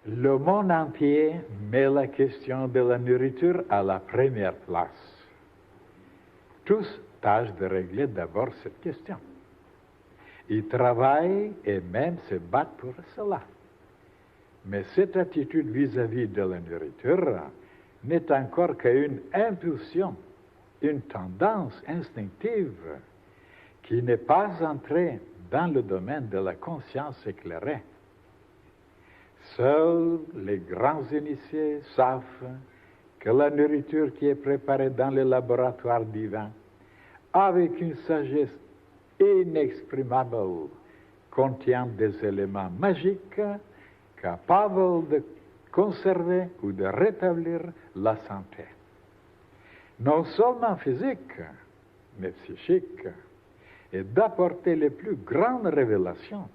Le monde entier met la question de la nourriture à la première place. Tous tâchent de régler d'abord cette question. Ils travaillent et même se battent pour cela. Mais cette attitude vis-à-vis de la nourriture n'est encore qu'une impulsion, une tendance instinctive qui n'est pas entrée dans le domaine de la conscience éclairée. Seuls les grands initiés savent que la nourriture qui est préparée dans le laboratoire divin, avec une sagesse inexprimable, contient des éléments magiques capables de conserver ou de rétablir la santé. Non seulement physique, mais psychique, et d'apporter les plus grandes révélations.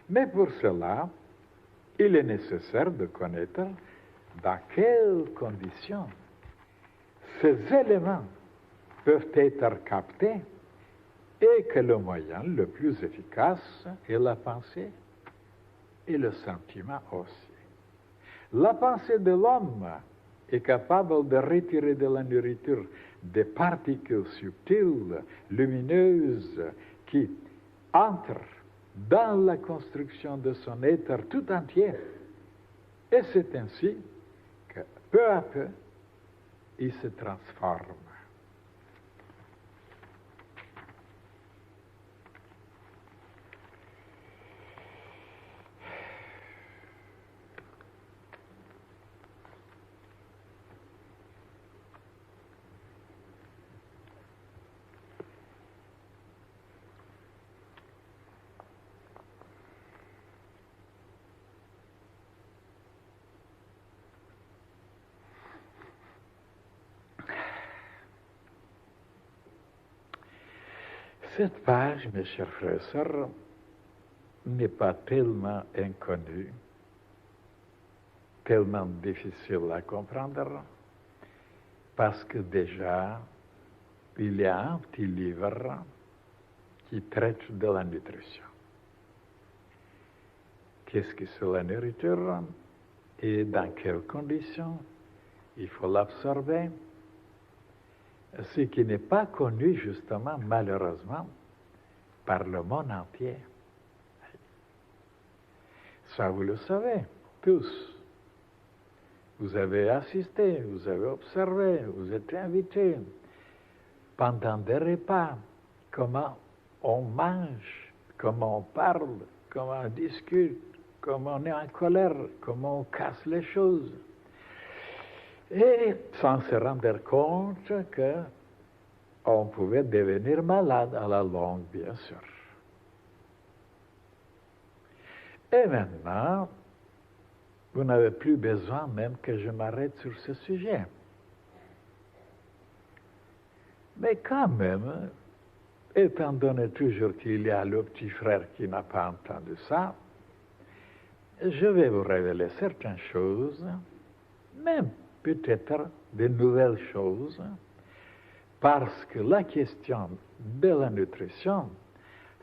Mais pour cela, il est nécessaire de connaître dans quelles conditions ces éléments peuvent être captés et que le moyen le plus efficace est la pensée et le sentiment aussi. La pensée de l'homme est capable de retirer de la nourriture des particules subtiles, lumineuses, qui entrent dans la construction de son être tout entier. Et c'est ainsi que, peu à peu, il se transforme. Cette page, mes chers frères et sœurs, n'est pas tellement inconnue, tellement difficile à comprendre, parce que déjà, il y a un petit livre qui traite de la nutrition. Qu'est-ce que c'est la nourriture et dans quelles conditions il faut l'absorber? Ce qui n'est pas connu, justement, malheureusement, par le monde entier. Ça, vous le savez, tous. Vous avez assisté, vous avez observé, vous êtes invités pendant des repas, comment on mange, comment on parle, comment on discute, comment on est en colère, comment on casse les choses. Et sans se rendre compte qu'on pouvait devenir malade à la longue, bien sûr. Et maintenant, vous n'avez plus besoin même que je m'arrête sur ce sujet. Mais quand même, étant donné toujours qu'il y a le petit frère qui n'a pas entendu ça, je vais vous révéler certaines choses, même peut-être de nouvelles choses, parce que la question de la nutrition,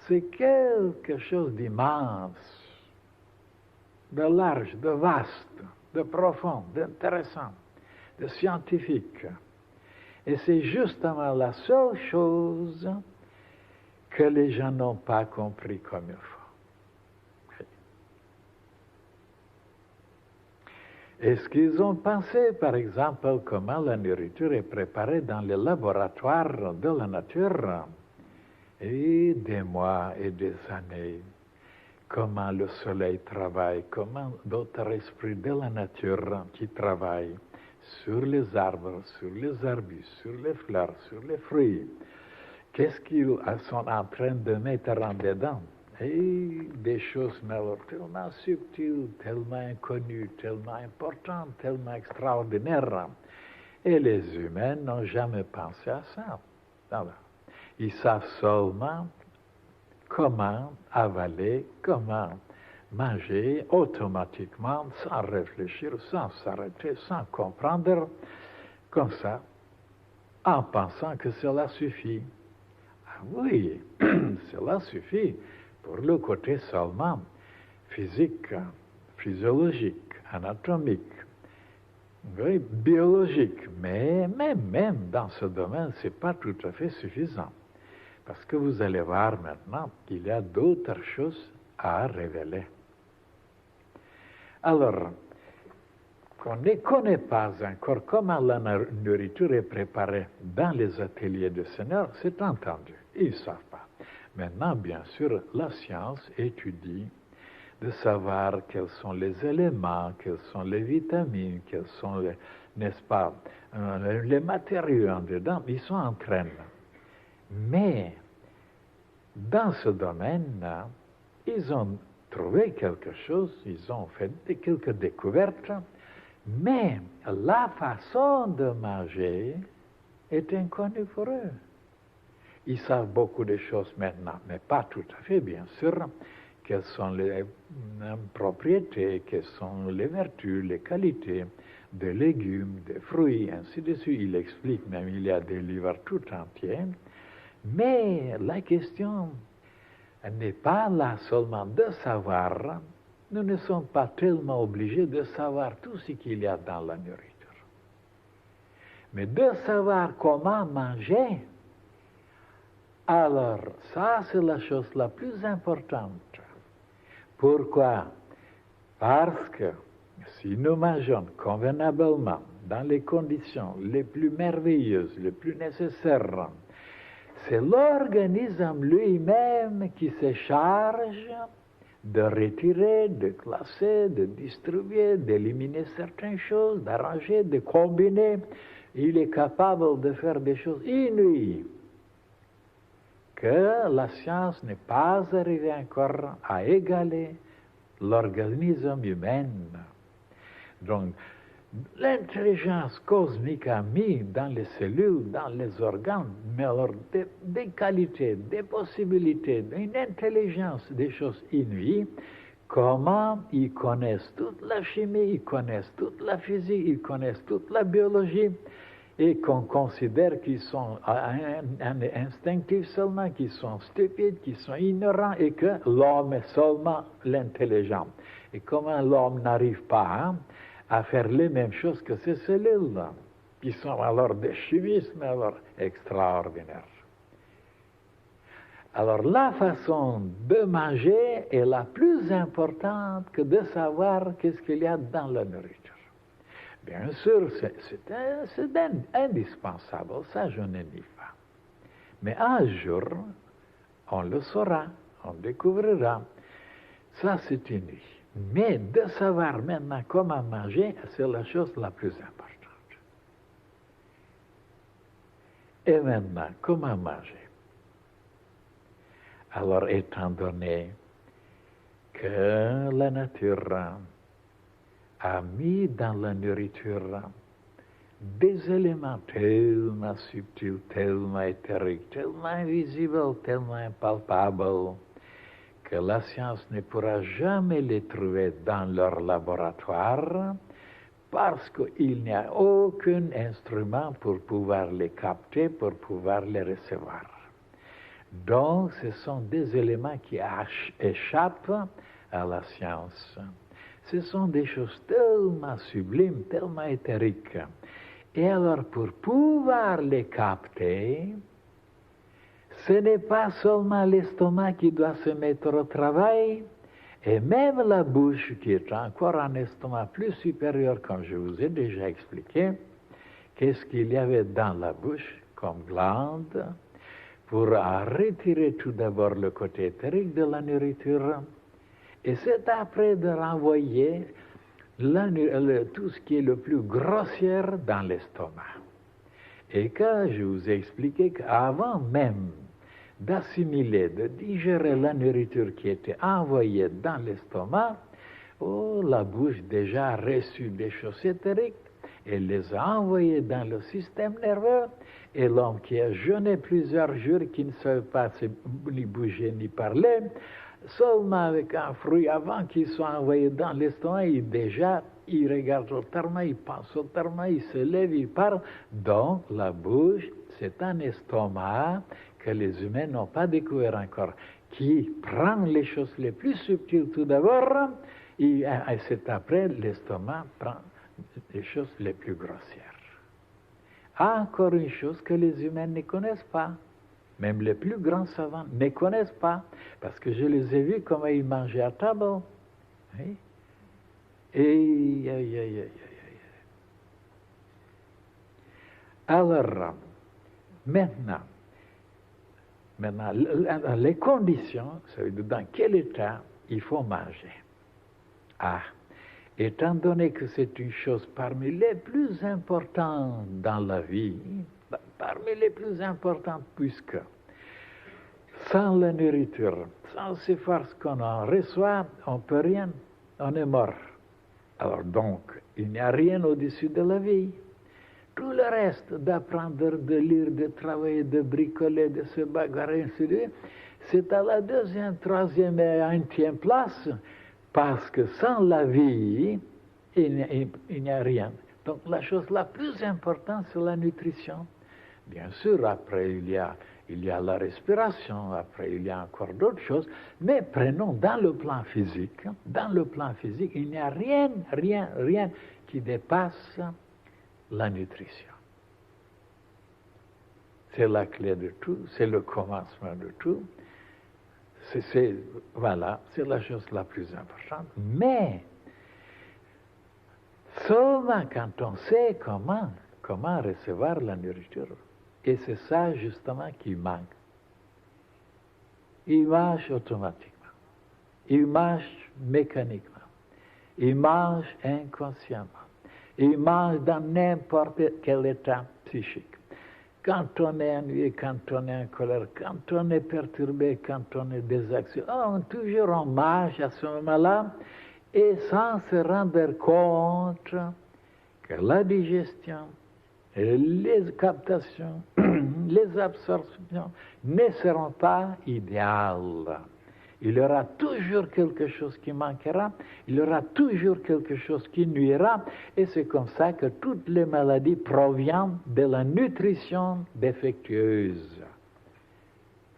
c'est quelque chose d'immense, de large, de vaste, de profond, d'intéressant, de scientifique. Et c'est justement la seule chose que les gens n'ont pas compris comme il faut. Est-ce qu'ils ont pensé, par exemple, comment la nourriture est préparée dans les laboratoires de la nature? Et des mois et des années, comment le soleil travaille, comment d'autres esprits de la nature qui travaillent sur les arbres, sur les arbustes, sur les fleurs, sur les fruits. Qu'est-ce qu'ils sont en train de mettre en dedans? Et des choses tellement subtiles, tellement inconnues, tellement importantes, tellement extraordinaires. Et les humains n'ont jamais pensé à ça. Alors, ils savent seulement comment avaler, comment manger automatiquement, sans réfléchir, sans s'arrêter, sans comprendre, comme ça, en pensant que cela suffit. Ah oui, cela suffit pour le côté seulement physique, physiologique, anatomique, oui, biologique, mais même dans ce domaine, ce n'est pas tout à fait suffisant. Parce que vous allez voir maintenant qu'il y a d'autres choses à révéler. Alors, qu'on ne connaît pas encore comment la nourriture est préparée dans les ateliers du Seigneur, c'est entendu, ils ne savent pas. Maintenant, bien sûr, la science étudie de savoir quels sont les éléments, quelles sont les vitamines, quels sont, n'est-ce pas, les matériaux en dedans, ils sont en train. Mais, dans ce domaine-là, ils ont trouvé quelque chose, ils ont fait quelques découvertes, mais la façon de manger est inconnue pour eux. Ils savent beaucoup de choses maintenant, mais pas tout à fait, bien sûr. Quelles sont les propriétés, quelles sont les vertus, les qualités des légumes, des fruits, ainsi de suite. Il explique même, il y a des livres tout entiers. Mais la question n'est pas là seulement de savoir. Nous ne sommes pas tellement obligés de savoir tout ce qu'il y a dans la nourriture. Mais de savoir comment manger, alors ça c'est la chose la plus importante. Pourquoi? Parce que si nous mangeons convenablement, dans les conditions les plus merveilleuses, les plus nécessaires, c'est l'organisme lui-même qui se charge de retirer, de classer, de distribuer, d'éliminer certaines choses, d'arranger, de combiner. Il est capable de faire des choses inouïes que la science n'est pas arrivée encore à égaler l'organisme humain. Donc, l'intelligence cosmique a mis dans les cellules, dans les organes, mais alors des qualités, des possibilités, une intelligence, des choses inouïes. Comment ils connaissent toute la chimie, ils connaissent toute la physique, ils connaissent toute la biologie, et qu'on considère qu'ils sont instinctifs seulement, qu'ils sont stupides, qu'ils sont ignorants, et que l'homme est seulement l'intelligent. Et comment l'homme n'arrive pas à faire les mêmes choses que ces cellules-là, qui sont alors des chimismes alors extraordinaires. Alors la façon de manger est la plus importante que de savoir qu'est-ce qu'il y a dans la nourriture. Bien sûr, c'est indispensable, ça je ne nie pas. Mais un jour, on le saura, on découvrira. Ça c'est inouï. Mais de savoir maintenant comment manger, c'est la chose la plus importante. Et maintenant, comment manger? Alors, étant donné que la nature a mis dans la nourriture des éléments tellement subtils, tellement éthériques, tellement invisibles, tellement impalpables, que la science ne pourra jamais les trouver dans leur laboratoire, parce qu'il n'y a aucun instrument pour pouvoir les capter, pour pouvoir les recevoir. Donc, ce sont des éléments qui échappent à la science. Ce sont des choses tellement sublimes, tellement éthériques. Et alors, pour pouvoir les capter, ce n'est pas seulement l'estomac qui doit se mettre au travail, et même la bouche qui est encore un estomac plus supérieur, comme je vous ai déjà expliqué, qu'est-ce qu'il y avait dans la bouche comme glande, pour retirer tout d'abord le côté éthérique de la nourriture, et c'est après de renvoyer tout ce qui est le plus grossier dans l'estomac. Et que je vous ai expliqué qu'avant même d'assimiler, de digérer la nourriture qui était envoyée dans l'estomac, la bouche déjà a reçu des choses éthériques et les a envoyées dans le système nerveux, et l'homme qui a jeûné plusieurs jours, qui ne savait pas ni bouger ni parler, seulement avec un fruit, avant qu'il soit envoyé dans l'estomac, il regarde autrement, il pense autrement, il se lève, il parle. Donc, la bouche, c'est un estomac que les humains n'ont pas découvert encore, qui prend les choses les plus subtiles tout d'abord, Et c'est après, l'estomac prend les choses les plus grossières. Encore une chose que les humains ne connaissent pas, même les plus grands savants ne connaissent pas, parce que je les ai vus comment ils mangeaient à table. Oui. Et alors, maintenant, les conditions, ça veut dire dans quel état il faut manger. Étant donné que c'est une chose parmi les plus importantes dans la vie, parmi les plus importantes, puisque sans la nourriture, sans ces forces qu'on en reçoit, on ne peut rien, on est mort. Alors donc, il n'y a rien au-dessus de la vie. Tout le reste, d'apprendre, de lire, de travailler, de bricoler, de se bagarrer, ainsi de suite, c'est à la deuxième, troisième et unième place, parce que sans la vie, il n'y a rien. Donc la chose la plus importante, c'est la nutrition. Bien sûr, après, il y a la respiration, après, il y a encore d'autres choses, mais prenons dans le plan physique, il n'y a rien qui dépasse la nutrition. C'est la clé de tout, c'est le commencement de tout. Voilà, c'est la chose la plus importante. Mais, seulement quand on sait comment recevoir la nourriture, et c'est ça justement qui manque. Il mange automatiquement, il mange mécaniquement, il mange inconsciemment, il mange dans n'importe quel état psychique. Quand on est ennuyé, quand on est en colère, quand on est perturbé, quand on est désaxé, toujours on mange à ce moment-là, et sans se rendre compte que la digestion, les captations, les absorptions ne seront pas idéales. Il y aura toujours quelque chose qui manquera, il y aura toujours quelque chose qui nuira, et c'est comme ça que toutes les maladies proviennent de la nutrition défectueuse.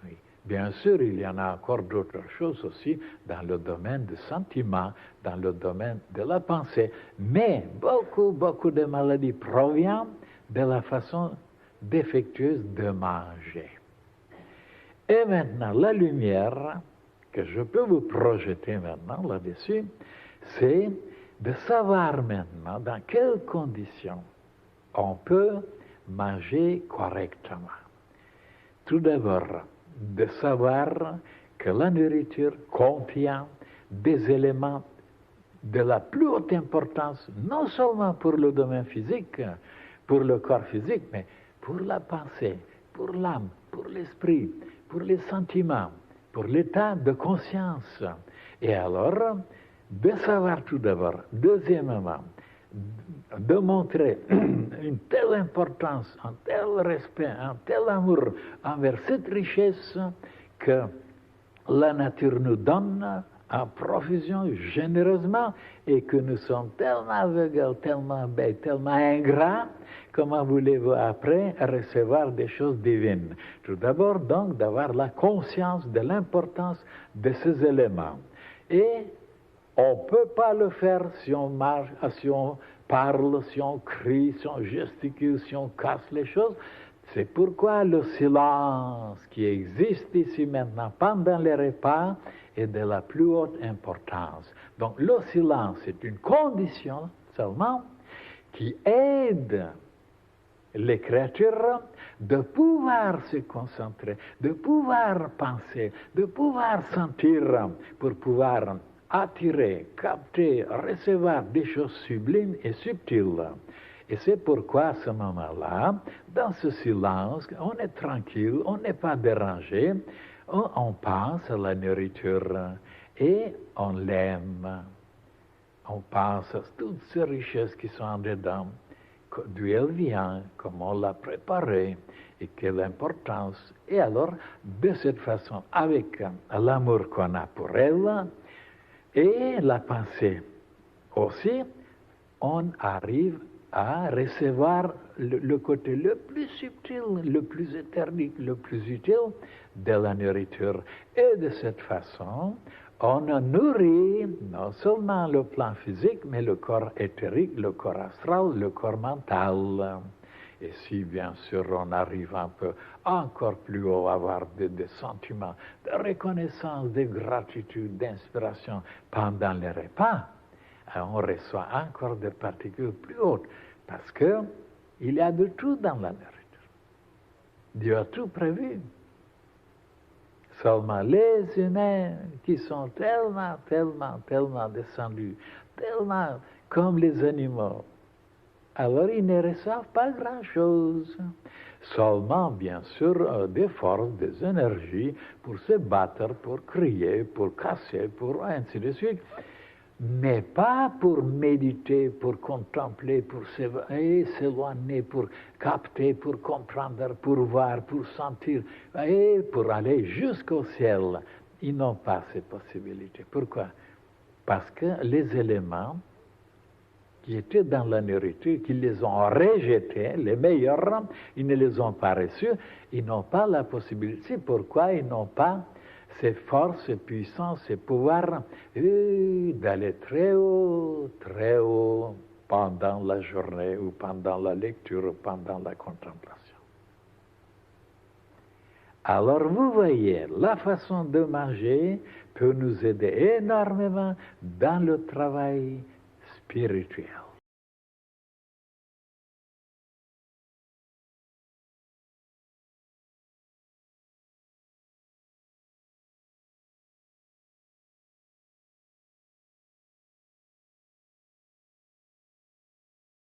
Oui. Bien sûr, il y en a encore d'autres choses aussi dans le domaine du sentiment, dans le domaine de la pensée, mais beaucoup de maladies proviennent de la façon défectueuse de manger. Et maintenant, la lumière que je peux vous projeter maintenant là-dessus, c'est de savoir maintenant dans quelles conditions on peut manger correctement. Tout d'abord, de savoir que la nourriture contient des éléments de la plus haute importance, non seulement pour le domaine physique, pour le corps physique, mais pour la pensée, pour l'âme, pour l'esprit, pour les sentiments, pour l'état de conscience. Et alors, de savoir tout d'abord, deuxièmement, de montrer une telle importance, un tel respect, un tel amour envers cette richesse que la nature nous donne en profusion généreusement et que nous sommes tellement aveugles, tellement bêtes, tellement ingrats, comment voulez-vous après recevoir des choses divines? Tout d'abord donc d'avoir la conscience de l'importance de ces éléments. Et on ne peut pas le faire si on marche, si on parle, si on crie, si on gesticule, si on casse les choses. C'est pourquoi le silence qui existe ici maintenant pendant les repas est de la plus haute importance. Donc le silence est une condition seulement qui aide les créatures de pouvoir se concentrer, de pouvoir penser, de pouvoir sentir, pour pouvoir attirer, capter, recevoir des choses sublimes et subtiles. Et c'est pourquoi à ce moment-là, dans ce silence, on est tranquille, on n'est pas dérangé, on pense à la nourriture et on l'aime. On pense à toutes ces richesses qui sont en dedans, d'où elle vient, comment on l'a préparée et quelle importance. Et alors, de cette façon, avec l'amour qu'on a pour elle et la pensée aussi, on arrive à recevoir le côté le plus subtil, le plus éternel, le plus utile de la nourriture. Et de cette façon, on nourrit non seulement le plan physique, mais le corps éthérique, le corps astral, le corps mental. Et si, bien sûr, on arrive un peu encore plus haut à avoir des sentiments de reconnaissance, de gratitude, d'inspiration pendant les repas, on reçoit encore des particules plus hautes, parce qu'il y a de tout dans la nourriture. Dieu a tout prévu. Seulement les humains qui sont tellement descendus, tellement comme les animaux, alors ils ne reçoivent pas grand-chose. Seulement, bien sûr, des forces, des énergies pour se battre, pour crier, pour casser, pour ainsi de suite. Mais pas pour méditer, pour contempler, pour s'éloigner, pour capter, pour comprendre, pour voir, pour sentir, et pour aller jusqu'au ciel. Ils n'ont pas ces possibilités. Pourquoi? Parce que les éléments qui étaient dans la nourriture, qu'ils les ont rejetés, les meilleurs, ils ne les ont pas reçus, ils n'ont pas la possibilité. C'est pourquoi ils n'ont pas ces forces, ces puissances, ces pouvoirs d'aller très haut pendant la journée ou pendant la lecture ou pendant la contemplation. Alors vous voyez, la façon de manger peut nous aider énormément dans le travail spirituel.